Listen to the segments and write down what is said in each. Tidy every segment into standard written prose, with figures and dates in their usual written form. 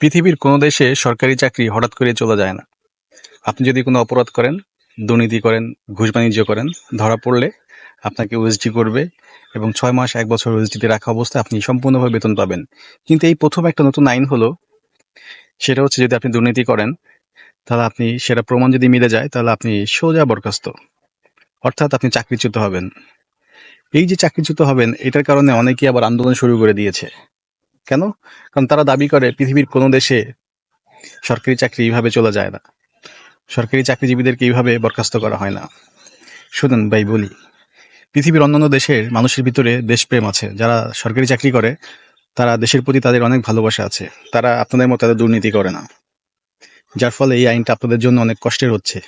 পৃথিবীর কোনো দেশে সরকারি চাকরি হঠাৎ করে চলে যায় না। আপনি যদি কোনো অপরাধ করেন, দুর্নীতি করেন, ঘুষ বাণিজ্য করেন, ধরা পড়লে আপনাকে ওএসডি করবে এবং ৬ মাস ১ বছর ওএসডিতে রাখা অবস্থায় আপনি সম্পূর্ণভাবে বেতন পাবেন। কিন্তু এই ১ম একটা নতুন আইন হলো, সেটা হচ্ছে যদি আপনি দুর্নীতি করেন, তাহলে আপনি সেটা প্রমাণ যদি মিলে যায়, তাহলে আপনি সোজা বরখাস্ত। অর্থাৎ আপনি চাকরিচ্যুত হবেন। এই যে চাকরিচ্যুত হবেন, এটার কারণে অনেকেই আবার আন্দোলন শুরু করে দিয়েছে। কেন? কারণ তারা দাবি করে পৃথিবীর কোনো দেশে সরকারি চাকরি এইভাবে চলে যায় না। সরকারি চাকরিজীবীদেরকে এইভাবে বরখাস্ত করা হয় না। শুনুন ভাই বলি, পৃথিবীর অন্যান্য দেশের মানুষের ভিতরে দেশপ্রেম আছে। যারা সরকারি চাকরি করে তারা দেশের প্রতি তাদের অনেক ভালোবাসা আছে। তারা আপনাদের মতো এত দুর্নীতি করে না। যার ফলে এই আইনটা আপনাদের জন্য অনেক কষ্টের হচ্ছে।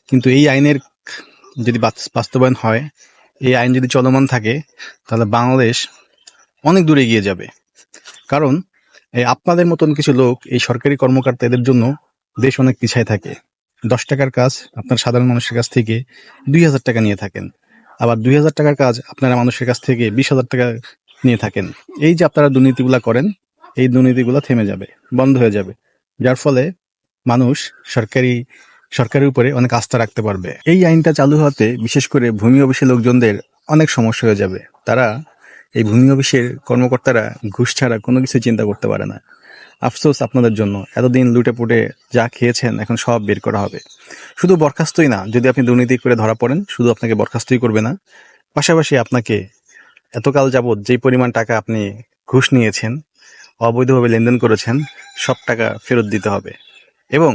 কিন্তু এই আইনের যদি বাস্তবায়ন হয়, এই আইন যদি চলমান থাকে, তাহলে বাংলাদেশ অনেক দূরে এগিয়ে যাবে। কারণ এই আপনাদের মতন কিছু লোক, এই সরকারি কর্মকর্তা, এদের জন্য দেশ অনেক পিছায় থাকে। ১০ টাকার কাজ আপনার সাধারণ মানুষের কাছ থেকে ২,০০০ টাকা নিয়ে থাকেন। আবার ২,০০০ টাকার কাজ আপনারা মানুষের কাছ থেকে ২০,০০০ টাকা নিয়ে থাকেন। এই যে আপনারা দুর্নীতিগুলা করেন, এই দুর্নীতিগুলা থেমে যাবে, বন্ধ হয়ে যাবে। যার ফলে মানুষ সরকারের উপরে অনেক আস্থা রাখতে পারবে। এই আইনটা চালু হতে বিশেষ করে ভূমি অফিসের লোকজনদের অনেক সমস্যা হয়ে যাবে। তারা এই ভূমি অফিসের কর্মকর্তারা ঘুষ ছাড়া কোনো কিছু চিন্তা করতে পারে না। আফসোস আপনাদের জন্য, এতদিন লুটে পুটে যা খেয়েছেন এখন সব বের করা হবে। শুধু বরখাস্তই না, যদি আপনি দুর্নীতি করে ধরা পড়েন, শুধু আপনাকে বরখাস্তই করবে না, পাশাপাশি আপনাকে এতকাল যাবৎ যেই পরিমাণ টাকা আপনি ঘুষ নিয়েছেন, অবৈধভাবে লেনদেন করেছেন, সব টাকা ফেরত দিতে হবে। এবং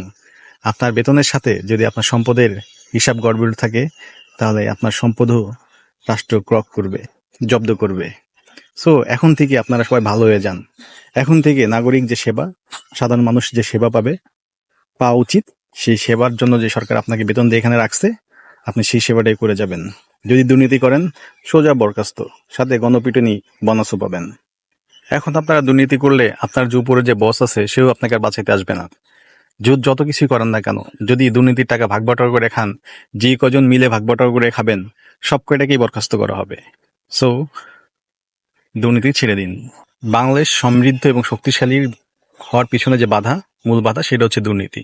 আপনার বেতনের সাথে যদি আপনার সম্পদের হিসাব গড়বড় থাকে, তাহলে আপনার সম্পদও রাষ্ট্র ক্রয় করবে, জব্দ করবে। সো এখন থেকে আপনারা সবাই ভালো হয়ে যান। এখন থেকে নাগরিক যে সেবা, সাধারণ মানুষ যে সেবা পাওয়া উচিত, সেই সেবার জন্য যে সরকার আপনাকে বেতন দিয়ে এখানে রাখছে, আপনি সেই সেবাটাই করে যাবেন। যদি দুর্নীতি করেন, সোজা বরখাস্ত, সাথে গণপিটুনি বোনাসও পাবেন। এখন আপনারা দুর্নীতি করলে আপনার যে উপরে যে বস আছে, সেও আপনাকে আর বাঁচাইতে আসবে না। যত কিছুই করেন না কেন, যদি দুর্নীতির টাকা ভাগ বাটোয়ারা করে খান, যে কজন মিলে ভাগ বাটোয়ারা করে খাবেন, সব কয়টাকেই বরখাস্ত করা হবে। সো দুর্নীতি ছেড়ে দিন। বাংলাদেশ সমৃদ্ধ এবং শক্তিশালী হওয়ার পিছনে যে বাধা, মূল বাধা, সেটা হচ্ছে দুর্নীতি।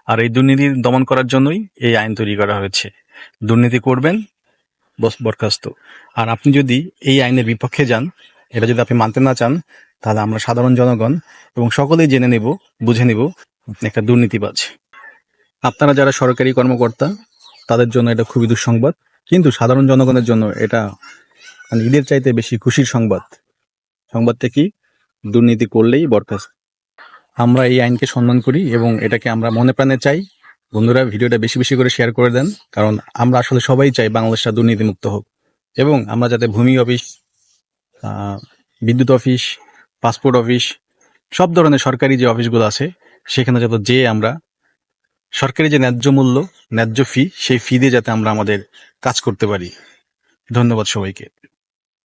আর এই দুর্নীতি দমন করার জন্যই এই আইন তৈরি করা হয়েছে। দুর্নীতি করবেন, বরখাস্ত। আর আপনি যদি এই আইনের বিপক্ষে যান, এটা যদি আপনি মানতে না চান, তাহলে আমরা সাধারণ জনগণ এবং সকলেই জেনে নেব, বুঝে নেব আপনি একটা দুর্নীতিবাজ। আপনারা যারা সরকারি কর্মকর্তা, তাদের জন্য এটা খুবই দুঃসংবাদ। কিন্তু সাধারণ জনগণের জন্য এটা মানে ঈদের চাইতে বেশি খুশির সংবাদ। সংবাদটা কি? দুর্নীতি করলেই বরখাস্ত। আমরা এই আইনকে সম্মান করি এবং এটাকে আমরা মনে প্রাণে চাই। বন্ধুরা, ভিডিওটা বেশি বেশি করে শেয়ার করে দেন, কারণ আমরা আসলে সবাই চাই বাংলাদেশটা দুর্নীতিমুক্ত হোক এবং আমরা যাতে ভূমি অফিস, বিদ্যুৎ অফিস, পাসপোর্ট অফিস, সব ধরনের সরকারি যে অফিসগুলো আছে, সেখানে যাতে যেয়ে আমরা সরকারি যে ন্যায্য মূল্য, ন্যায্য ফি, সেই ফি দিয়ে যাতে আমরা আমাদের কাজ করতে পারি। ধন্যবাদ সবাইকে।